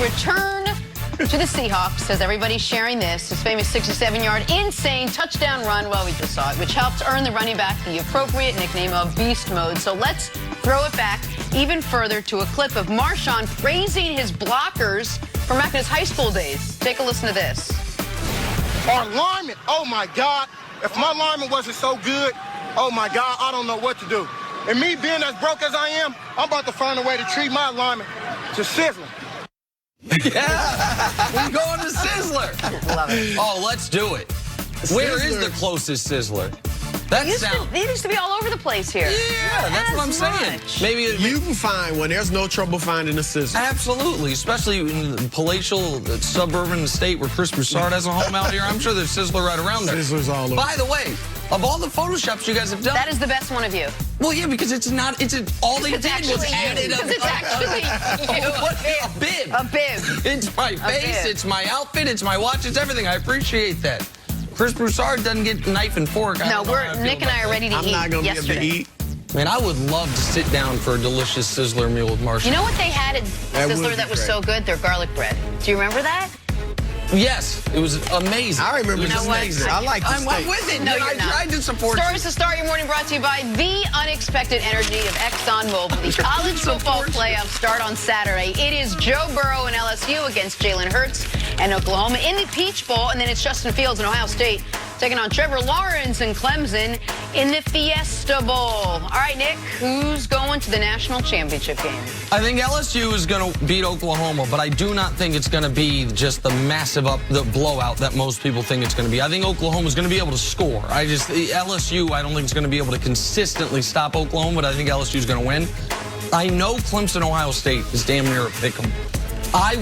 return to the Seahawks, as everybody's sharing this. His famous 67-yard insane touchdown run, well, we just saw it, which helped earn the running back the appropriate nickname of Beast Mode. So let's throw it back even further to a clip of Marshawn praising his blockers from back in his high school days. Take a listen to this. Our lineman, oh my God, if my lineman wasn't so good, oh my God, I don't know what to do. And me being as broke as I am, I'm about to find a way to treat my lineman to sizzling. Yeah, we're going to Sizzler. Love it. Oh, let's do it. Where is the closest Sizzler? That sounds. They used to be all over the place here. Yeah, that's what I'm saying. Maybe you can find one. There's no trouble finding a Sizzler. Absolutely, especially in the palatial suburban state where Chris Broussard has a home out here. I'm sure there's Sizzler right around there. Sizzler's all over. By the way, of all the Photoshops you guys have done, That is the best one of you. well, yeah, because it's not. all they did was added Because it's actually you. a bib. A bib. It's my face, bib. it's my outfit, it's my watch, it's everything. I appreciate that. Chris Broussard doesn't get knife and fork. No, Nick and I are ready to I'm eat not going to be able to yesterday. eat. Man, I would love to sit down for a delicious Sizzler meal with Marshawn. You know what they had at That would Sizzler be that was great. so good? Their garlic bread. Do you remember that? Yes, it was amazing. I remember It was this. amazing. I like the I'm steak. with it. No, I you're not. tried to support Stories to start your morning brought to you by the unexpected energy of ExxonMobil. The college football playoffs start on Saturday. It is Joe Burrow and LSU against Jalen Hurts and Oklahoma in the Peach Bowl, and then it's Justin Fields and Ohio State taking on Trevor Lawrence and Clemson in the Fiesta Bowl. All right, Nick, who's going to the national championship game? I think LSU is going to beat Oklahoma, but I do not think it's going to be just the massive the blowout that most people think it's going to be. I think Oklahoma is going to be able to score. LSU, I don't think is going to be able to consistently stop Oklahoma, but I think LSU is going to win. I know Clemson, Ohio State is damn near a pick'em. I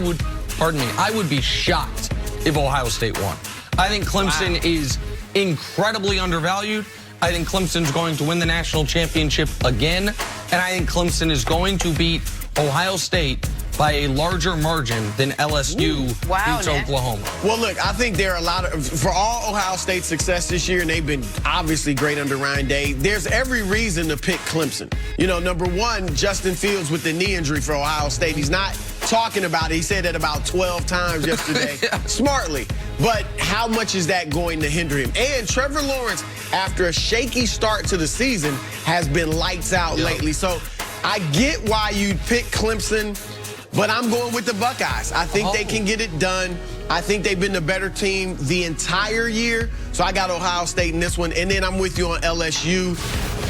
would be shocked if Ohio State won. I think Clemson is incredibly undervalued. I think Clemson's going to win the national championship again. And I think Clemson is going to beat Ohio State by a larger margin than LSU beats Nick. Oklahoma. Well, look, I think there are a lot of, for all Ohio State's success this year, and they've been obviously great under Ryan Day, there's every reason to pick Clemson. You know, number one, Justin Fields with the knee injury for Ohio State. He's not talking about it. He said that about 12 times yesterday, smartly. But how much is that going to hinder him? And Trevor Lawrence, after a shaky start to the season, has been lights out lately. So I get why you'd pick Clemson, but I'm going with the Buckeyes. I think they can get it done. I think they've been the better team the entire year. So I got Ohio State in this one. And then I'm with you on LSU.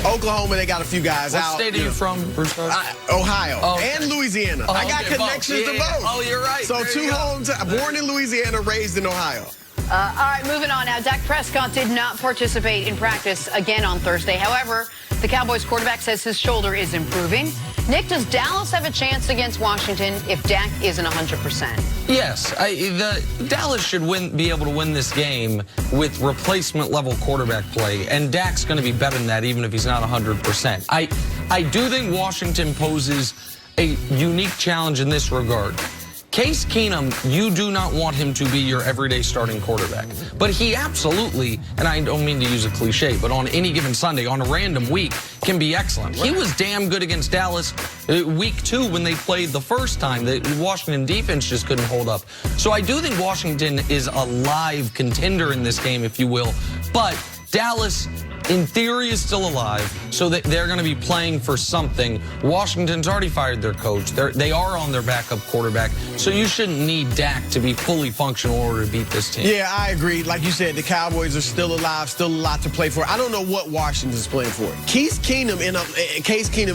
Oklahoma, they got a few guys out. What state are you from, Broussard? Ohio Okay. and Louisiana. I got connections to both. Oh, you're right. So There two you go. homes, born in Louisiana, raised in Ohio. All right, moving on now. Dak Prescott did not participate in practice again on Thursday. However, the Cowboys quarterback says his shoulder is improving. Nick, does Dallas have a chance against Washington if Dak isn't 100%? Yes, Dallas should be able to win this game with replacement-level quarterback play, and Dak's going to be better than that even if he's not 100%. I do think Washington poses a unique challenge in this regard. Case Keenum, you do not want him to be your everyday starting quarterback. But he absolutely, and I don't mean to use a cliche, but on any given Sunday, on a random week, can be excellent. He was damn good against Dallas week 2 when they played the first time. The Washington defense just couldn't hold up. So I do think Washington is a live contender in this game, if you will. But Dallas, in theory, is still alive, so that they're going to be playing for something. Washington's already fired their coach. They are on their backup quarterback, so you shouldn't need Dak to be fully functional in order to beat this team. Yeah, I agree. Like you said, the Cowboys are still alive, still a lot to play for. I don't know what Washington's playing for. Case Keenum,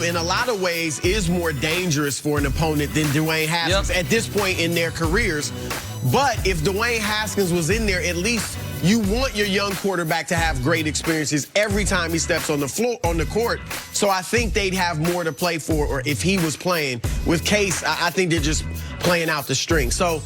in a lot of ways, is more dangerous for an opponent than Dwayne Haskins at this point in their careers. But if Dwayne Haskins was in there, at least you want your young quarterback to have great experiences every time he steps on the floor, on the court. So I think they'd have more to play for, or if he was playing. With Case, I think they're just playing out the string. So,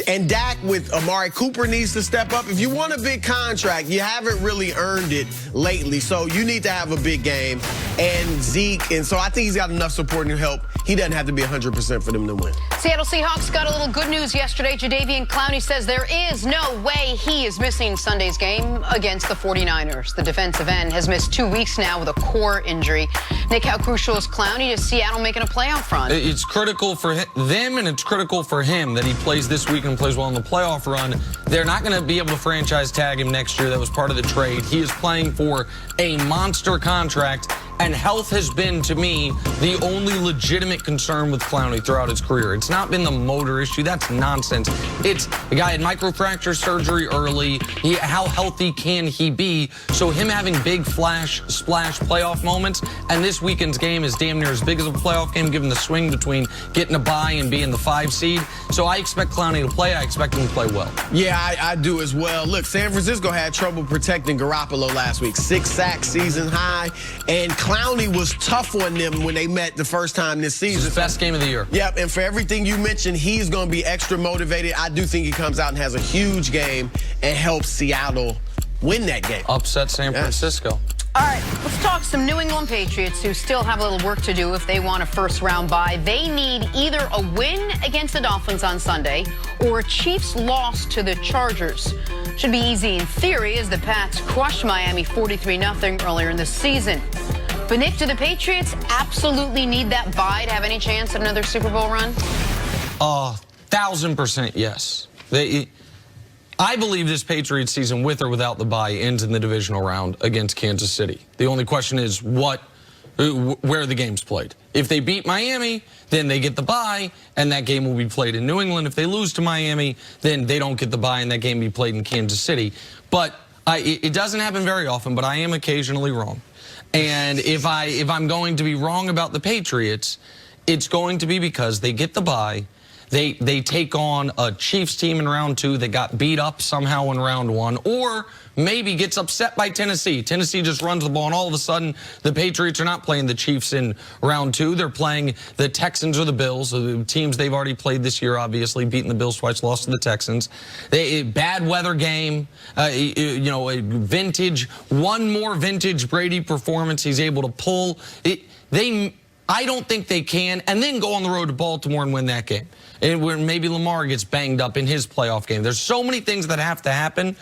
and Dak with Amari Cooper needs to step up. If you want a big contract, you haven't really earned it lately. So you need to have a big game. And Zeke, and so I think he's got enough supporting help. He doesn't have to be 100% for them to win. Seattle Seahawks got a little good news yesterday. Jadeveon Clowney says there is no way he is missing Sunday's game against the 49ers. The defensive end has missed 2 weeks now with a core injury. Nick, how crucial is Clowney to Seattle making a playoff run? It's critical for them, and it's critical critical for him that he plays this week and plays well in the playoff run. They're not going to be able to franchise tag him next year. That was part of the trade. He is playing for a monster contract, and health has been, to me, the only legitimate concern with Clowney throughout his career. It's not been the motor issue. That's nonsense. It's the guy had microfracture surgery early. How healthy can he be? So him having big splash playoff moments, and this weekend's game is damn near as big as a playoff game, given the swing between getting a bye and being the 5 seed. So I expect Clowney to play. I expect him to play well. Yeah, I do as well. Look, San Francisco had trouble protecting Garoppolo last week. 6 sacks, season high, and Clowney was tough on them when they met the first time this season. It's his best game of the year. Yep, and for everything you mentioned, he's going to be extra motivated. I do think he comes out and has a huge game and helps Seattle win that game. Upset San Francisco. All right, let's talk some New England Patriots who still have a little work to do if they want a first-round bye. They need either a win against the Dolphins on Sunday or a Chiefs loss to the Chargers. Should be easy in theory as the Pats crushed Miami 43-0 earlier in the season. But Nick, do the Patriots absolutely need that bye to have any chance at another Super Bowl run? 1,000% yes. I believe this Patriots season, with or without the bye, ends in the divisional round against Kansas City. The only question is where the game's played. If they beat Miami, then they get the bye, and that game will be played in New England. If they lose to Miami, then they don't get the bye, and that game will be played in Kansas City. But it doesn't happen very often, but I am occasionally wrong. And if I'm going to be wrong about the Patriots, it's going to be because they get the bye. They take on a Chiefs team in round 2 that got beat up somehow in round 1, or maybe gets upset by Tennessee. Tennessee just runs the ball, and all of a sudden the Patriots are not playing the Chiefs in round 2. They're playing the Texans or the Bills, the teams they've already played this year, obviously, beating the Bills twice, lost to the Texans. Bad weather game, a one more vintage Brady performance he's able to pull. I don't think they can, and then go on the road to Baltimore and win that game. And where maybe Lamar gets banged up in his playoff game. There's so many things that have to happen,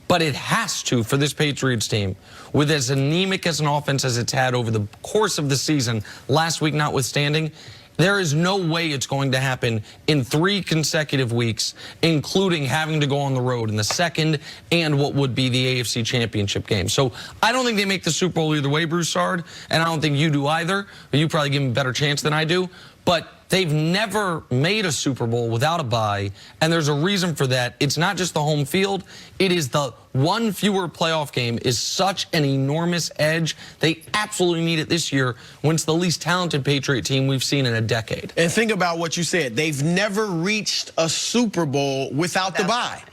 but it has to for this Patriots team. With as anemic as an offense as it's had over the course of the season, last week notwithstanding, there is no way it's going to happen in 3 consecutive weeks, including having to go on the road in the second and what would be the AFC Championship game. So I don't think they make the Super Bowl either way, Broussard, and I don't think you do either. You probably give them a better chance than I do. But they've never made a Super Bowl without a bye, and there's a reason for that. It's not just the home field. It is the one fewer playoff game is such an enormous edge. They absolutely need it this year when it's the least talented Patriot team we've seen in a decade. And think about what you said. They've never reached a Super Bowl without the bye.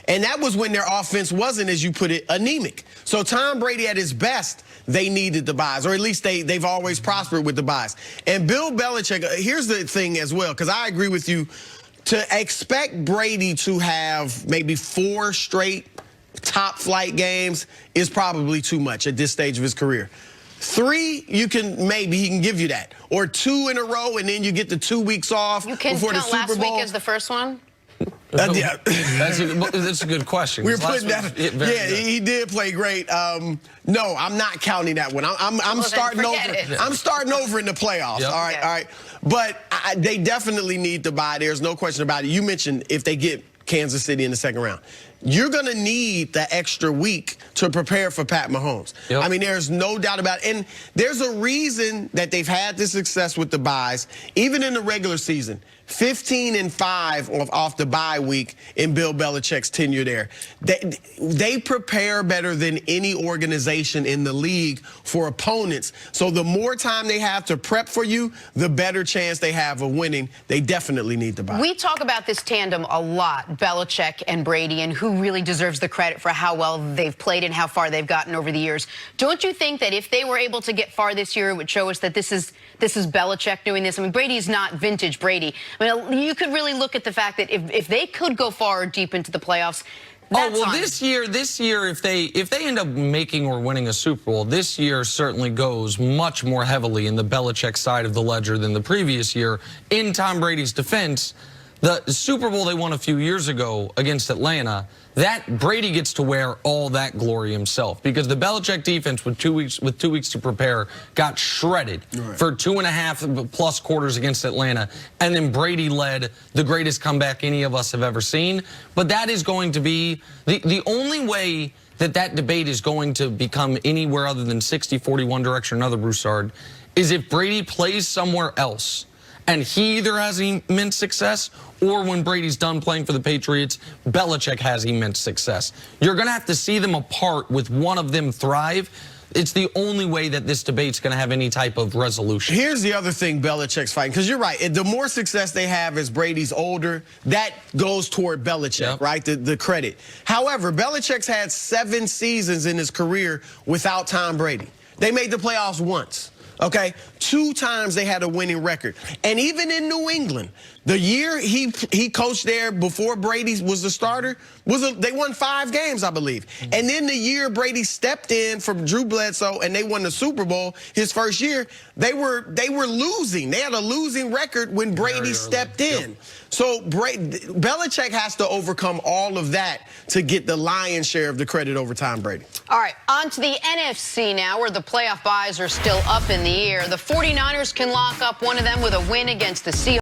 And that was when their offense wasn't, as you put it, anemic. So Tom Brady at his best, they needed the buys, or at least they've always prospered with the buys. And Bill Belichick, here's the thing as well, because I agree with you, to expect Brady to have maybe 4 straight top flight games is probably too much at this stage of his career. 3, he can give you that. Or 2 in a row, and then you get the 2 weeks off before the Super Bowl. Last week as the first one? Yeah. That's a good question. We're putting that. Yeah, he did play great. No, I'm not counting that one. I'm starting over. I'm starting over in the playoffs. Yep. All right. But they definitely need to buy. There's no question about it. You mentioned if they get Kansas City in the second round, you're going to need the extra week to prepare for Pat Mahomes. Yep. I mean, there's no doubt about it. And there's a reason that they've had this success with the buys, even in the regular season. 15-5 off the bye week in Bill Belichick's tenure there. They prepare better than any organization in the league for opponents. So the more time they have to prep for you, the better chance they have of winning. They definitely need to buy. We talk about this tandem a lot, Belichick and Brady, and who really deserves the credit for how well they've played and how far they've gotten over the years. Don't you think that if they were able to get far this year, it would show us that this is Belichick doing this? I mean, Brady's not vintage Brady. I mean, you could really look at the fact that if they could go far deep into the playoffs, that's fine. This year, if they end up making or winning a Super Bowl, this year certainly goes much more heavily in the Belichick side of the ledger than the previous year. In Tom Brady's defense, The Super Bowl they won a few years ago against Atlanta, that Brady gets to wear all that glory himself because the Belichick defense with 2 weeks to prepare got shredded for 2.5+ quarters against Atlanta, and then Brady led the greatest comeback any of us have ever seen. But that is going to be the only way that debate is going to become anywhere other than 60-40 one direction or another, Broussard, is if Brady plays somewhere else and he either has immense success or when Brady's done playing for the Patriots, Belichick has immense success. You're going to have to see them apart with one of them thrive. It's the only way that this debate's going to have any type of resolution. Here's the other thing Belichick's fighting, because you're right. The more success they have as Brady's older, that goes toward Belichick, right? The credit. However, Belichick's had 7 seasons in his career without Tom Brady. They made the playoffs once. Okay, 2 times they had a winning record. And even in New England, the year he coached there before Brady was the starter, they won 5 games, I believe. And then the year Brady stepped in from Drew Bledsoe and they won the Super Bowl his first year, they were losing. They had a losing record when Brady stepped in. So Belichick has to overcome all of that to get the lion's share of the credit over Tom Brady. All right, on to the NFC now, where the playoff buys are still up in the air. The 49ers can lock up one of them with a win against the Seahawks.